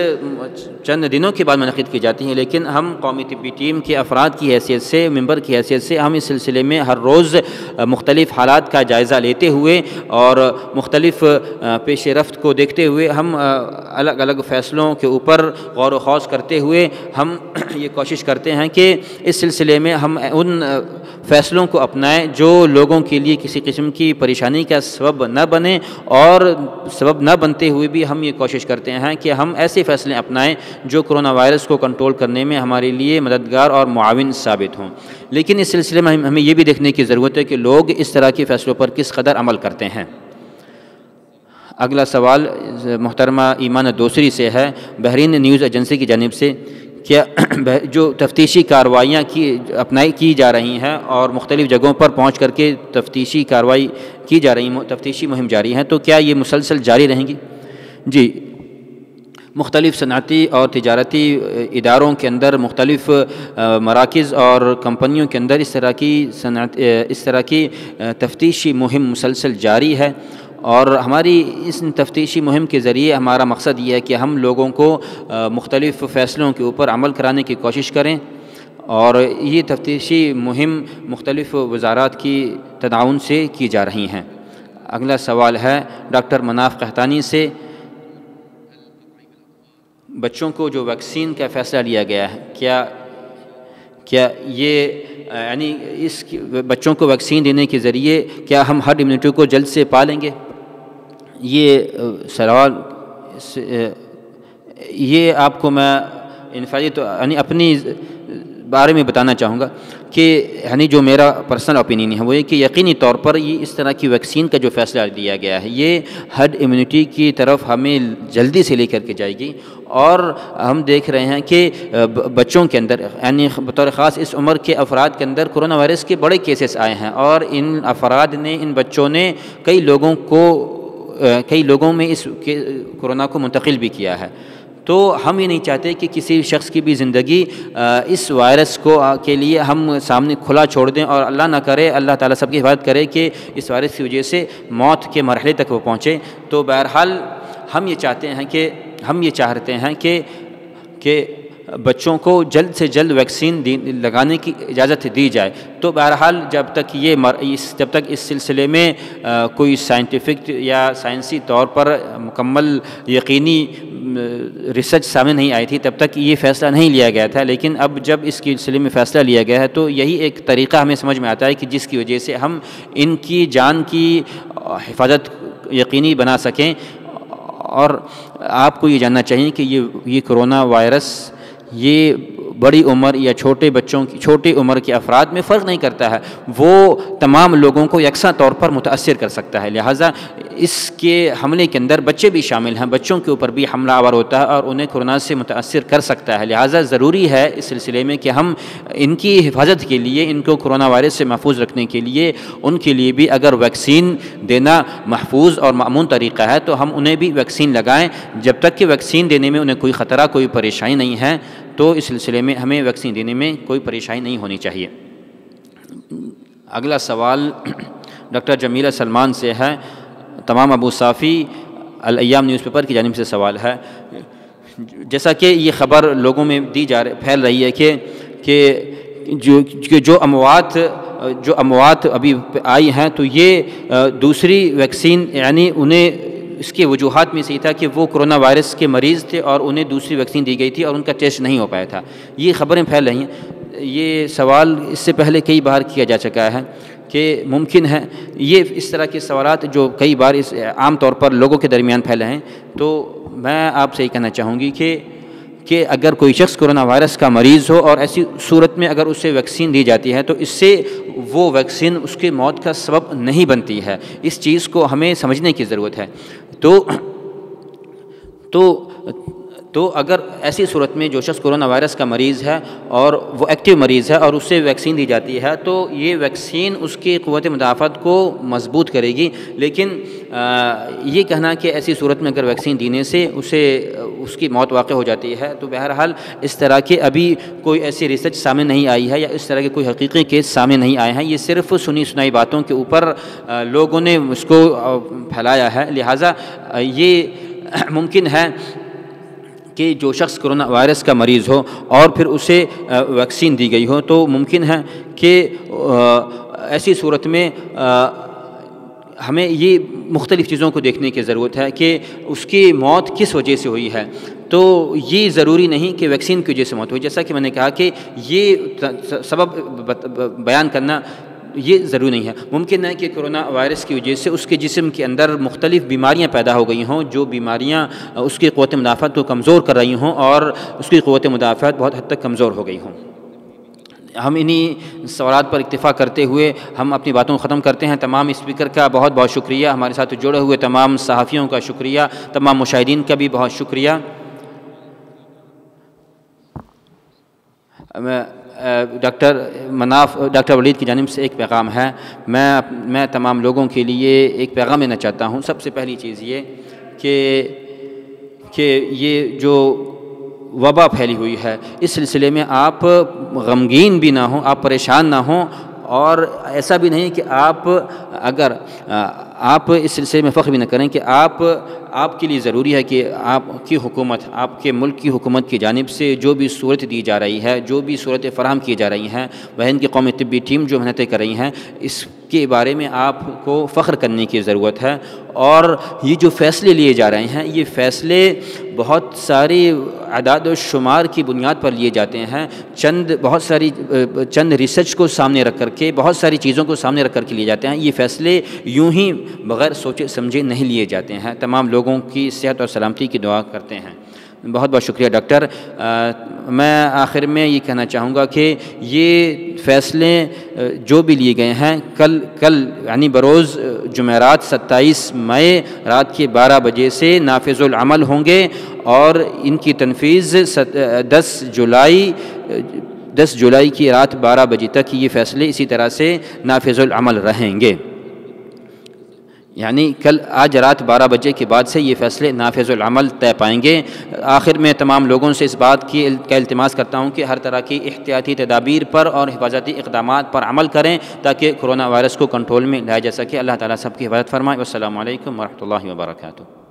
Speaker 1: چند دنوں کے بعد منعقد کی جاتی ہیں، لیکن ہم قومی طبی ٹیم کے افراد کی حیثیت سے، ممبر کی حیثیت سے ہم اس سلسلے میں ہر روز مختلف حالات کا جائزہ لیتے ہوئے اور مختلف پیش رفت کو دیکھتے ہوئے ہم الگ الگ فیصلوں کے اوپر غور و خوض کرتے ہوئے ہم یہ کوشش کرتے ہیں کہ اس سلسلے میں ہم ان فیصلوں کو اپنائیں جو لوگوں کے لیے کسی قسم کی پریشانی کا سبب نہ بنے، اور سبب نہ بنتے ہوئے بھی ہم یہ کوشش کرتے ہیں کہ ہم ایسے فیصلے اپنائیں جو کرونا وائرس کو کنٹرول کرنے میں ہمارے لیے مددگار اور معاون ثابت ہوں۔ لیکن اس سلسلے میں ہمیں یہ بھی دیکھنے کی ضرورت ہے کہ لوگ اس طرح کے فیصلوں پر کس قدر عمل کرتے ہیں۔ اگلا سوال محترمہ ایمان دوسری سے ہے، بحرین نیوز ایجنسی کی جانب سے، کیا جو تفتیشی کارروائیاں کی جا رہی ہیں اور مختلف جگہوں پر پہنچ کر کے تفتیشی کارروائی کی جا رہی ہیں، تفتیشی مہم جاری ہیں، تو کیا یہ مسلسل جاری رہیں گی؟ جی، مختلف صنعتی اور تجارتی اداروں کے اندر، مختلف مراکز اور کمپنیوں کے اندر اس طرح کی تفتیشی مہم مسلسل جاری ہے، اور ہماری اس تفتیشی مہم کے ذریعے ہمارا مقصد یہ ہے کہ ہم لوگوں کو مختلف فیصلوں کے اوپر عمل کرانے کی کوشش کریں، اور یہ تفتیشی مہم مختلف وزارات کی تعاون سے کی جا رہی ہیں۔ اگلا سوال ہے ڈاکٹر مناف قحطانی سے، بچوں کو جو ویکسین کا فیصلہ لیا گیا ہے، کیا یہ یعنی اس بچوں کو ویکسین دینے کے ذریعے کیا ہم ہرڈ امیونٹی کو جلد سے پا لیں گے؟ یہ سوال یہ آپ کو میں انفرادی تو یعنی اپنی بارے میں بتانا چاہوں گا کہ یعنی جو میرا پرسنل اوپینین ہے وہ یہ کہ یقینی طور پر یہ اس طرح کی ویکسین کا جو فیصلہ دیا گیا ہے یہ ہرڈ امیونٹی کی طرف ہمیں جلدی سے لے کر کے جائے گی، اور ہم دیکھ رہے ہیں کہ بچوں کے اندر یعنی بطور خاص اس عمر کے افراد کے اندر کرونا وائرس کے بڑے کیسز آئے ہیں، اور ان افراد نے، ان بچوں نے کئی لوگوں میں اس کرونا کو منتقل بھی کیا ہے۔ تو ہم یہ نہیں چاہتے کہ کسی شخص کی بھی زندگی اس وائرس کے لیے ہم سامنے کھلا چھوڑ دیں، اور اللہ نہ کرے، اللہ تعالیٰ سب کی حفاظت کرے کہ اس وائرس کی وجہ سے موت کے مرحلے تک وہ پہنچے۔ تو بہرحال ہم یہ چاہتے ہیں کہ بچوں کو جلد سے جلد ویکسین لگانے کی اجازت دی جائے۔ تو بہرحال جب تک اس سلسلے میں کوئی سائنٹیفک یا سائنسی طور پر مکمل یقینی ریسرچ سامنے نہیں آئی تھی تب تک یہ فیصلہ نہیں لیا گیا تھا، لیکن اب جب اس کے سلسلے میں فیصلہ لیا گیا ہے تو یہی ایک طریقہ ہمیں سمجھ میں آتا ہے کہ جس کی وجہ سے ہم ان کی جان کی حفاظت یقینی بنا سکیں، اور آپ کو یہ جاننا چاہیے کہ یہ کرونا وائرس یہ بڑی عمر یا چھوٹی عمر کے افراد میں فرق نہیں کرتا ہے، وہ تمام لوگوں کو یکساں طور پر متاثر کر سکتا ہے، لہٰذا اس کے حملے کے اندر بچے بھی شامل ہیں، بچوں کے اوپر بھی حملہ آور ہوتا ہے اور انہیں کورونا سے متاثر کر سکتا ہے، لہٰذا ضروری ہے اس سلسلے میں کہ ہم ان کی حفاظت کے لیے، ان کو کورونا وائرس سے محفوظ رکھنے کے لیے ان کے لیے بھی اگر ویکسین دینا محفوظ اور مأمون طریقہ ہے تو ہم انہیں بھی ویکسین لگائیں، جب تک کہ ویکسین دینے میں انہیں کوئی خطرہ، کوئی پریشانی نہیں ہے تو اس سلسلے میں ہمیں ویکسین دینے میں کوئی پریشانی نہیں ہونی چاہیے۔ اگلا سوال ڈاکٹر جمیلہ سلمان سے ہے، تمام ابو صافی الایام نیوز پیپر کی جانب سے سوال ہے، جیسا کہ یہ خبر لوگوں میں پھیل رہی ہے کہ جو اموات ابھی آئی ہیں تو یہ دوسری ویکسین، یعنی انہیں اس کے وجوہات میں سے یہ تھا کہ وہ کرونا وائرس کے مریض تھے اور انہیں دوسری ویکسین دی گئی تھی اور ان کا ٹیسٹ نہیں ہو پایا تھا، یہ خبریں پھیل رہی ہیں۔ یہ سوال اس سے پہلے کئی بار کیا جا چکا ہے کہ ممکن ہے یہ اس طرح کے سوالات جو کئی بار عام طور پر لوگوں کے درمیان پھیلے ہیں، تو میں آپ سے یہ کہنا چاہوں گی کہ اگر کوئی شخص کرونا وائرس کا مریض ہو اور ایسی صورت میں اگر اسے ویکسین دی جاتی ہے تو اس سے وہ ویکسین اس کے موت کا سبب نہیں بنتی ہے، اس چیز کو ہمیں سمجھنے کی ضرورت ہے۔ تو اگر ایسی صورت میں جو شخص کرونا وائرس کا مریض ہے اور وہ ایکٹیو مریض ہے اور اسے ویکسین دی جاتی ہے تو یہ ویکسین اس کی قوت مدافعت کو مضبوط کرے گی، لیکن یہ کہنا کہ ایسی صورت میں اگر ویکسین دینے سے اس کی موت واقع ہو جاتی ہے تو بہرحال اس طرح کے ابھی کوئی ایسی ریسرچ سامنے نہیں آئی ہے یا اس طرح کے کوئی حقیقی کیس سامنے نہیں آئے ہیں، یہ صرف سنی سنائی باتوں کے اوپر لوگوں نے اس کو پھیلایا ہے، لہٰذا یہ ممکن ہے کہ جو شخص کرونا وائرس کا مریض ہو اور پھر اسے ویکسین دی گئی ہو تو ممکن ہے کہ ایسی صورت میں ہمیں یہ مختلف چیزوں کو دیکھنے کی ضرورت ہے کہ اس کی موت کس وجہ سے ہوئی ہے، تو یہ ضروری نہیں کہ ویکسین کی وجہ سے موت ہوئی، جیسا کہ میں نے کہا کہ یہ سبب بیان کرنا یہ ضروری نہیں ہے، ممکن ہے کہ کرونا وائرس کی وجہ سے اس کے جسم کے اندر مختلف بیماریاں پیدا ہو گئی ہوں، جو بیماریاں اس کی قوت مدافعت کو کمزور کر رہی ہوں اور اس کی قوت مدافعت بہت حد تک کمزور ہو گئی ہوں۔ ہم انہی سوالات پر اکتفا کرتے ہوئے ہم اپنی باتوں کو ختم کرتے ہیں۔ تمام اسپیکر کا بہت بہت شکریہ، ہمارے ساتھ جڑے ہوئے تمام صحافیوں کا شکریہ، تمام مشاہدین کا بھی بہت شکریہ۔ ڈاکٹر ولید کی جانب سے ایک پیغام ہے، میں تمام لوگوں کے لیے ایک پیغام دینا چاہتا ہوں۔ سب سے پہلی چیز یہ کہ یہ جو وبا پھیلی ہوئی ہے اس سلسلے میں آپ غمگین بھی نہ ہوں، آپ پریشان نہ ہوں، اور ایسا بھی نہیں کہ آپ اس سلسلے میں فخر بھی نہ کریں کہ آپ کے لیے ضروری ہے کہ آپ کی حکومت، آپ کے ملک کی حکومت کی جانب سے جو بھی صورت دی جا رہی ہے، جو بھی صورتیں فراہم کی جا رہی ہیں، بہن کی قومی طبی ٹیم جو محنتیں کر رہی ہیں، اس کے بارے میں آپ کو فخر کرنے کی ضرورت ہے۔ اور یہ جو فیصلے لیے جا رہے ہیں یہ فیصلے بہت ساری اعداد و شمار کی بنیاد پر لیے جاتے ہیں، چند ریسرچ کو سامنے رکھ کر کے، بہت ساری چیزوں کو سامنے رکھ کر کے لیے جاتے ہیں۔ یہ فیصلے یوں ہی بغیر سوچے سمجھے نہیں لیے جاتے ہیں۔ تمام لوگوں کی صحت اور سلامتی کی دعا کرتے ہیں۔ بہت بہت شکریہ ڈاکٹر۔ میں آخر میں یہ کہنا چاہوں گا کہ یہ فیصلے جو بھی لیے گئے ہیں کل یعنی بروز جمعرات 27 مئی رات کے 12 بجے سے نافذ العمل ہوں گے، اور ان کی تنفیذ 10 جولائی کی رات 12 بجے تک یہ فیصلے اسی طرح سے نافذ العمل رہیں گے، یعنی آج رات 12 بجے کے بعد سے یہ فیصلے نافذ العمل طے پائیں گے۔ آخر میں تمام لوگوں سے اس بات کا التماس کرتا ہوں کہ ہر طرح کی احتیاطی تدابیر پر اور حفاظتی اقدامات پر عمل کریں تاکہ کرونا وائرس کو کنٹرول میں لایا جا سکے۔ اللہ تعالیٰ سب کی حفاظت فرمائے۔ والسلام علیکم ورحمۃ اللہ وبرکاتہ۔